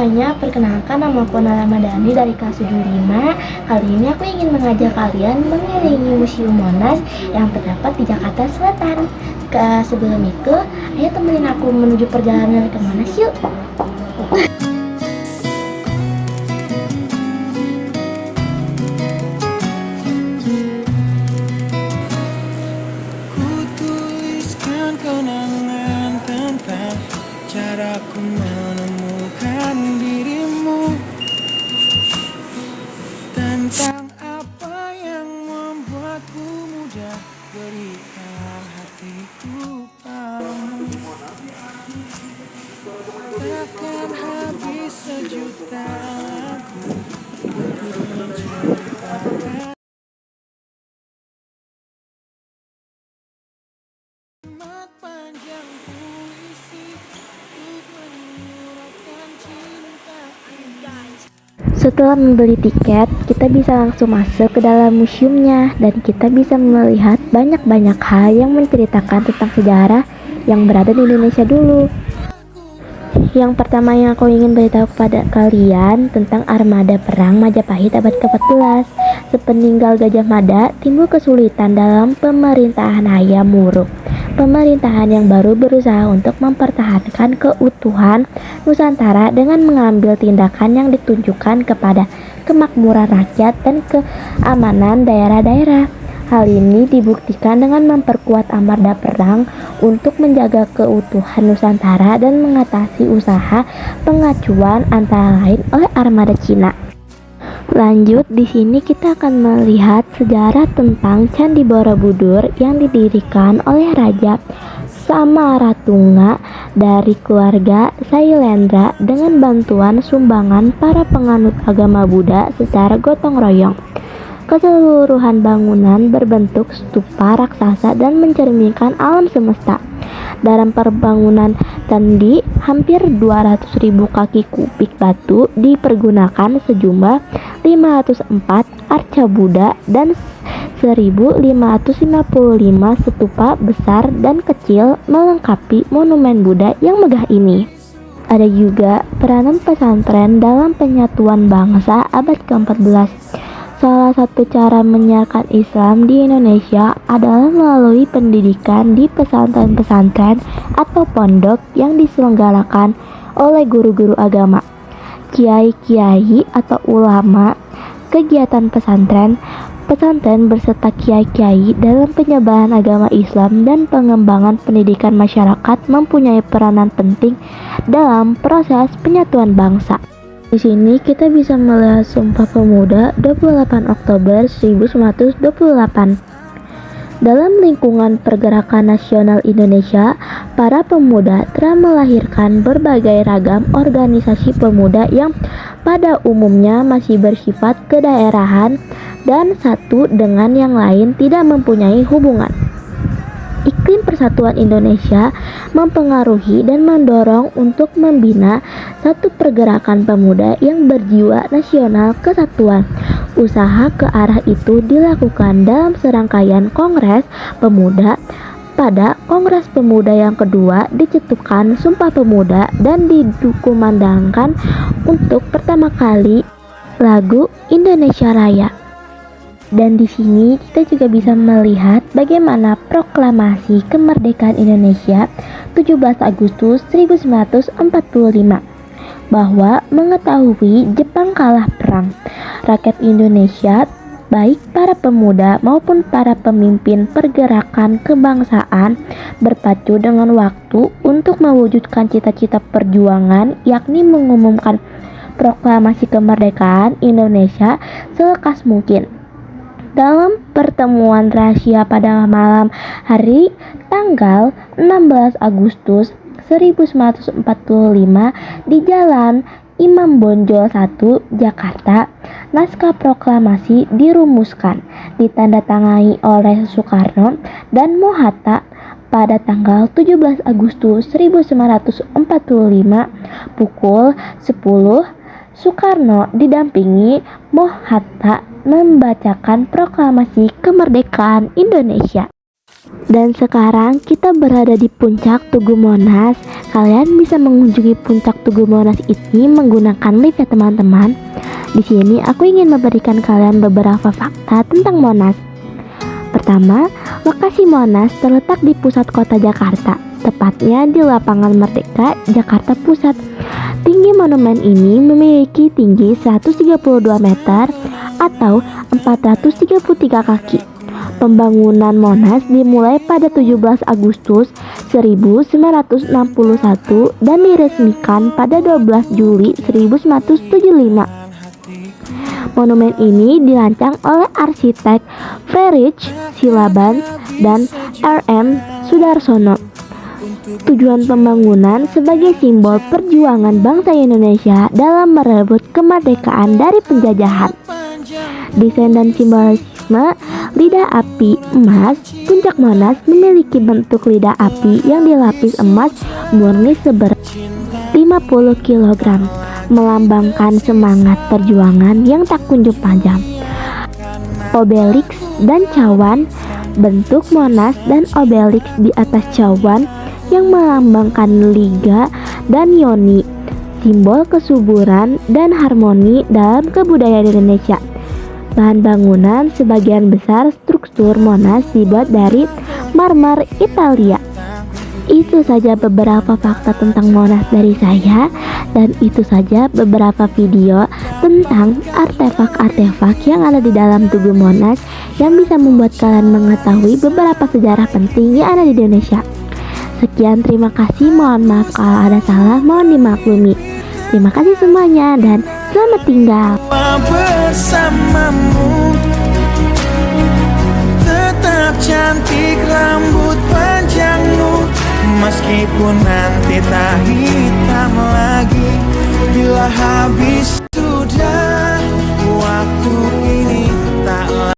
semuanya, perkenalkan nama aku Nala Madani dari kelas 75. Kali ini aku ingin mengajak kalian mengelilingi Museum Monas yang terdapat di Jakarta Selatan. Sebelum itu, ayo temenin aku menuju perjalanan ke Monas yuk. Ku tuliskan kenangan tentang caraku menemukan dirimu, tentang apa yang membuatku mudah berikan hatiku padamu. Takkan habis sejuta lagu untuk menceritakan panjang puisi untuk menyuratkan cinta ini. Setelah membeli tiket, kita bisa langsung masuk ke dalam museumnya dan kita bisa melihat banyak hal yang menceritakan tentang sejarah yang berada di Indonesia dulu. Yang pertama yang aku ingin beritahu kepada kalian tentang armada perang Majapahit abad ke-14. Sepeninggal Gajah Mada, timbul kesulitan dalam pemerintahan Hayam Wuruk. Pemerintahan yang baru berusaha untuk mempertahankan keutuhan Nusantara dengan mengambil tindakan yang ditunjukkan kepada kemakmuran rakyat dan keamanan daerah-daerah. Hal ini dibuktikan dengan memperkuat armada perang untuk menjaga keutuhan Nusantara dan mengatasi usaha pengacuan antara lain oleh armada Cina. Lanjut, di sini kita akan melihat sejarah tentang Candi Borobudur yang didirikan oleh Raja Samaratunga dari keluarga Sailendra dengan bantuan sumbangan para penganut agama Buddha secara gotong royong. Keseluruhan bangunan berbentuk stupa raksasa dan mencerminkan alam semesta. Dalam perbangunan candi, hampir 200.000 kaki kubik batu dipergunakan, sejumlah 504 arca Buddha dan 1555 stupa besar dan kecil melengkapi monumen Buddha yang megah ini. Ada juga peranan pesantren dalam penyatuan bangsa abad ke-14. Salah satu cara menyiarkan Islam di Indonesia adalah melalui pendidikan di pesantren-pesantren atau pondok yang diselenggarakan oleh guru-guru agama, kiai-kiai atau ulama. Kegiatan pesantren berserta kiai-kiai dalam penyebaran agama Islam dan pengembangan pendidikan masyarakat mempunyai peranan penting dalam proses penyatuan bangsa. Di sini kita bisa melihat Sumpah Pemuda 28 Oktober 1928. Dalam lingkungan Pergerakan Nasional Indonesia, para pemuda telah melahirkan berbagai ragam organisasi pemuda yang pada umumnya masih bersifat kedaerahan dan satu dengan yang lain tidak mempunyai hubungan. Iklim persatuan Indonesia mempengaruhi dan mendorong untuk membina satu pergerakan pemuda yang berjiwa nasional kesatuan. Usaha ke arah itu dilakukan dalam serangkaian Kongres Pemuda. Pada Kongres Pemuda yang kedua dicetuskan Sumpah Pemuda dan dikumandangkan untuk pertama kali lagu Indonesia Raya. Dan di sini kita juga bisa melihat bagaimana proklamasi kemerdekaan Indonesia 17 Agustus 1945, bahwa mengetahui Jepang kalah perang, rakyat Indonesia, baik para pemuda maupun para pemimpin pergerakan kebangsaan, berpacu dengan waktu untuk mewujudkan cita-cita perjuangan, yakni mengumumkan proklamasi kemerdekaan Indonesia selekas mungkin. Dalam pertemuan rahasia pada malam hari tanggal 16 Agustus 1945 di Jalan Imam Bonjol 1, Jakarta, naskah proklamasi dirumuskan, ditandatangani oleh Soekarno dan Mohatta pada tanggal 17 Agustus 1945 pukul 10. Soekarno didampingi Mohatta membacakan proklamasi kemerdekaan Indonesia. Dan sekarang kita berada di puncak Tugu Monas. Kalian bisa mengunjungi puncak Tugu Monas ini menggunakan lift ya teman-teman. Di sini aku ingin memberikan kalian beberapa fakta tentang Monas. Pertama, lokasi Monas terletak di pusat kota Jakarta, tepatnya di Lapangan Merdeka, Jakarta Pusat. Tinggi monumen ini memiliki tinggi 132 meter atau 433 kaki. Pembangunan Monas dimulai pada 17 Agustus 1961 dan diresmikan pada 12 Juli 1975. Monumen ini dirancang oleh arsitek Friedrich Silabans dan R.M. Sudarsono. Tujuan pembangunan sebagai simbol perjuangan bangsa Indonesia dalam merebut kemerdekaan dari penjajahan. Desain dan simbolisme lidah api emas, puncak Monas memiliki bentuk lidah api yang dilapis emas murni seberat 50 kg, melambangkan semangat perjuangan yang tak kunjung padam. Obelisk dan cawan, bentuk Monas dan obelisk di atas cawan yang melambangkan liga dan yoni, simbol kesuburan dan harmoni dalam kebudayaan Indonesia. Bahan bangunan sebagian besar struktur Monas dibuat dari marmer Italia. Itu saja beberapa fakta tentang Monas dari saya, dan itu saja beberapa video tentang artefak-artefak yang ada di dalam Tugu Monas yang bisa membuat kalian mengetahui beberapa sejarah penting yang ada di Indonesia. Sekian, terima kasih, mohon maaf kalau ada salah, mohon dimaklumi. Terima kasih semuanya dan selamat tinggal. Bersamamu tetap cantik rambut panjangmu, meskipun nanti tak hitam lagi bila habis